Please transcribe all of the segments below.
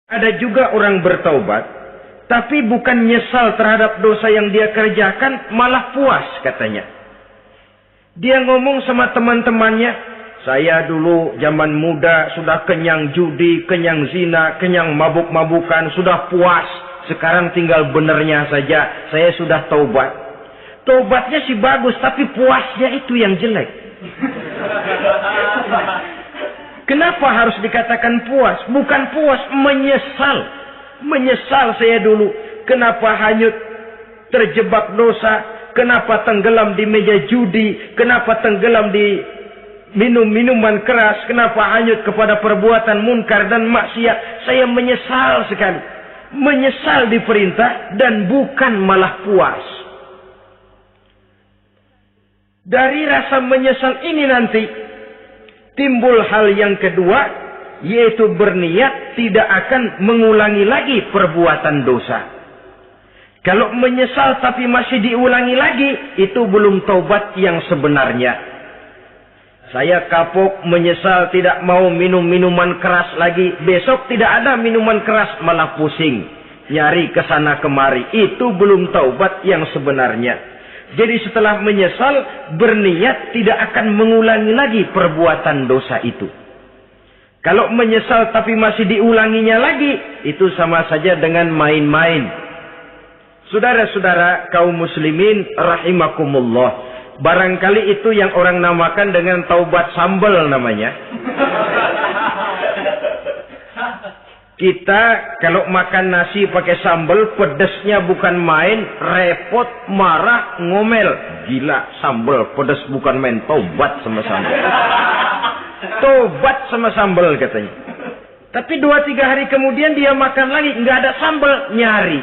Ada juga orang bertaubat, tapi bukan nyesal terhadap dosa yang dia kerjakan, malah puas katanya. Dia ngomong sama teman-temannya, saya dulu zaman muda sudah kenyang judi, kenyang zina, kenyang mabuk-mabukan, sudah puas. Sekarang tinggal benernya saja, saya sudah taubat. Taubatnya sih bagus, tapi puasnya itu yang jelek. Kenapa harus dikatakan puas? Bukan puas, menyesal. Menyesal saya dulu. Kenapa hanyut terjebak dosa? Kenapa tenggelam di meja judi? Kenapa tenggelam di minum-minuman keras? Kenapa hanyut kepada perbuatan munkar dan maksiat? Saya menyesal sekali. Menyesal diperintah dan bukan malah puas. Dari rasa menyesal ini nanti timbul hal yang kedua, yaitu berniat tidak akan mengulangi lagi perbuatan dosa. Kalau menyesal tapi masih diulangi lagi, itu belum taubat yang sebenarnya. Saya kapok, menyesal, tidak mau minum minuman keras lagi. Besok tidak ada minuman keras, malah pusing. Nyari kesana kemari. Itu belum taubat yang sebenarnya. Jadi setelah menyesal, berniat tidak akan mengulangi lagi perbuatan dosa itu. Kalau menyesal tapi masih diulanginya lagi, itu sama saja dengan main-main. Saudara-saudara kaum muslimin rahimakumullah, barangkali itu yang orang namakan dengan taubat sambal namanya. Kita kalau makan nasi pakai sambal, pedesnya bukan main, repot, marah, ngomel. Gila, sambal pedes bukan main, tobat sama sambal. Tobat sama sambal katanya. Tapi 2-3 hari kemudian dia makan lagi, nggak ada sambal, nyari.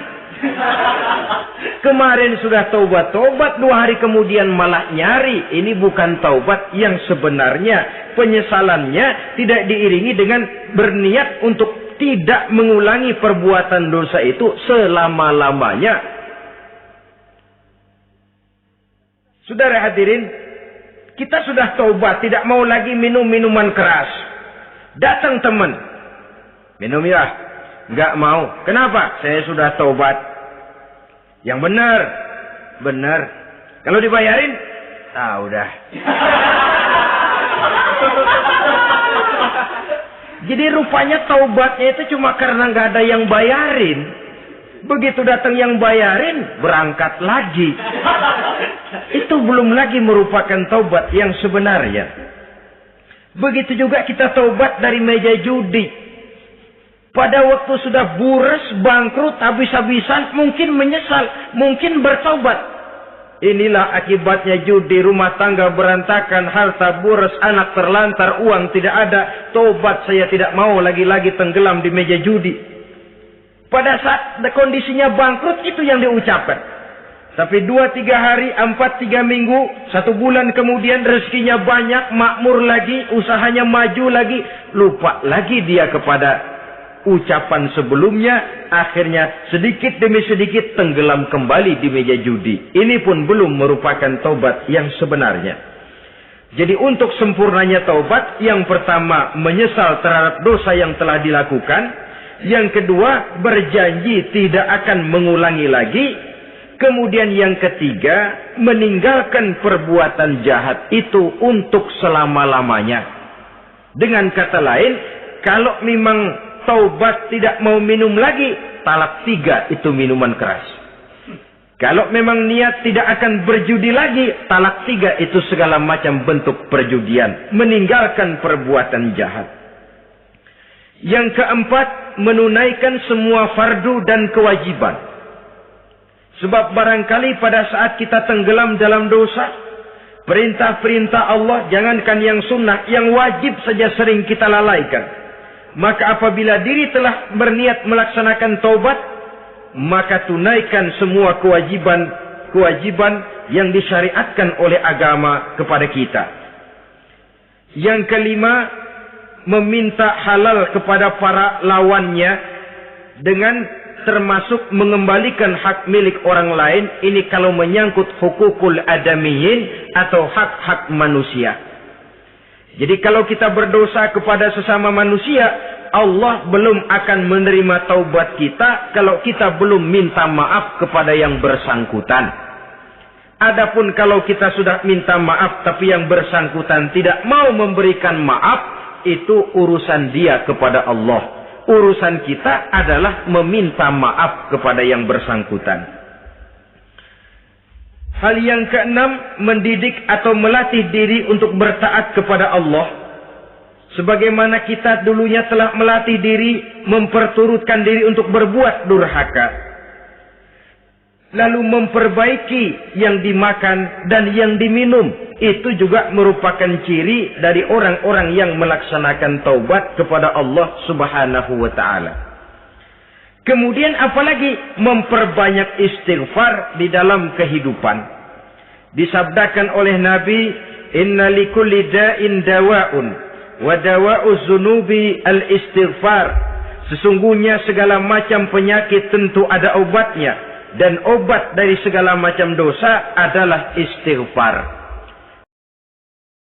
Kemarin sudah tobat, 2 hari kemudian malah nyari. Ini bukan taubat yang sebenarnya. Penyesalannya tidak diiringi dengan berniat untuk tidak mengulangi perbuatan dosa itu selama-lamanya. Saudara hadirin, kita sudah taubat, tidak mau lagi minum minuman keras. Datang teman, minum ya? Enggak mau. Kenapa? Saya sudah taubat. Yang benar, benar. Kalau dibayarin, udah. Jadi rupanya taubatnya itu cuma karena nggak ada yang bayarin. Begitu datang yang bayarin, berangkat lagi. Itu belum lagi merupakan taubat yang sebenarnya. Begitu juga kita taubat dari meja judi. Pada waktu sudah buras, bangkrut, habis-habisan, mungkin menyesal, mungkin bertaubat. Inilah akibatnya judi, rumah tangga berantakan, harta buras, anak terlantar, uang tidak ada. Tobat, saya tidak mau lagi-lagi tenggelam di meja judi. Pada saat kondisinya bangkrut, itu yang diucapkan. Tapi 2-3 hari, 4-3 minggu, 1 bulan kemudian rezekinya banyak, makmur lagi, usahanya maju lagi, lupa lagi dia kepada ucapan sebelumnya, akhirnya sedikit demi sedikit tenggelam kembali di meja judi. Ini pun belum merupakan taubat yang sebenarnya. Jadi untuk sempurnanya taubat, yang pertama menyesal terhadap dosa yang telah dilakukan, yang kedua berjanji tidak akan mengulangi lagi, kemudian yang ketiga meninggalkan perbuatan jahat itu untuk selama-lamanya. Dengan kata lain, kalau memang taubat tidak mau minum lagi, talak 3 itu minuman keras. Kalau memang niat tidak akan berjudi lagi, talak 3 itu segala macam bentuk perjudian. Meninggalkan perbuatan jahat. Yang keempat, menunaikan semua fardu dan kewajiban. Sebab barangkali pada saat kita tenggelam dalam dosa, perintah-perintah Allah, jangankan yang sunnah, yang wajib saja sering kita lalaikan. Maka apabila diri telah berniat melaksanakan taubat, maka tunaikan semua kewajiban yang disyariatkan oleh agama kepada kita. Yang kelima, meminta halal kepada para lawannya dengan termasuk mengembalikan hak milik orang lain. Ini kalau menyangkut hukukul adamiyin atau hak-hak manusia. Jadi kalau kita berdosa kepada sesama manusia, Allah belum akan menerima taubat kita kalau kita belum minta maaf kepada yang bersangkutan. Adapun kalau kita sudah minta maaf tapi yang bersangkutan tidak mau memberikan maaf, itu urusan dia kepada Allah. Urusan kita adalah meminta maaf kepada yang bersangkutan. Hal yang keenam, mendidik atau melatih diri untuk bertaat kepada Allah. Sebagaimana kita dulunya telah melatih diri, memperturutkan diri untuk berbuat durhaka. Lalu memperbaiki yang dimakan dan yang diminum. Itu juga merupakan ciri dari orang-orang yang melaksanakan taubat kepada Allah Subhanahu wa ta'ala. Kemudian apalagi memperbanyak istighfar di dalam kehidupan. Disabdakan oleh Nabi, inna likulli da'in dawa'un wa dawa'uz zunubi al-istighfar. Sesungguhnya segala macam penyakit tentu ada obatnya, dan obat dari segala macam dosa adalah istighfar.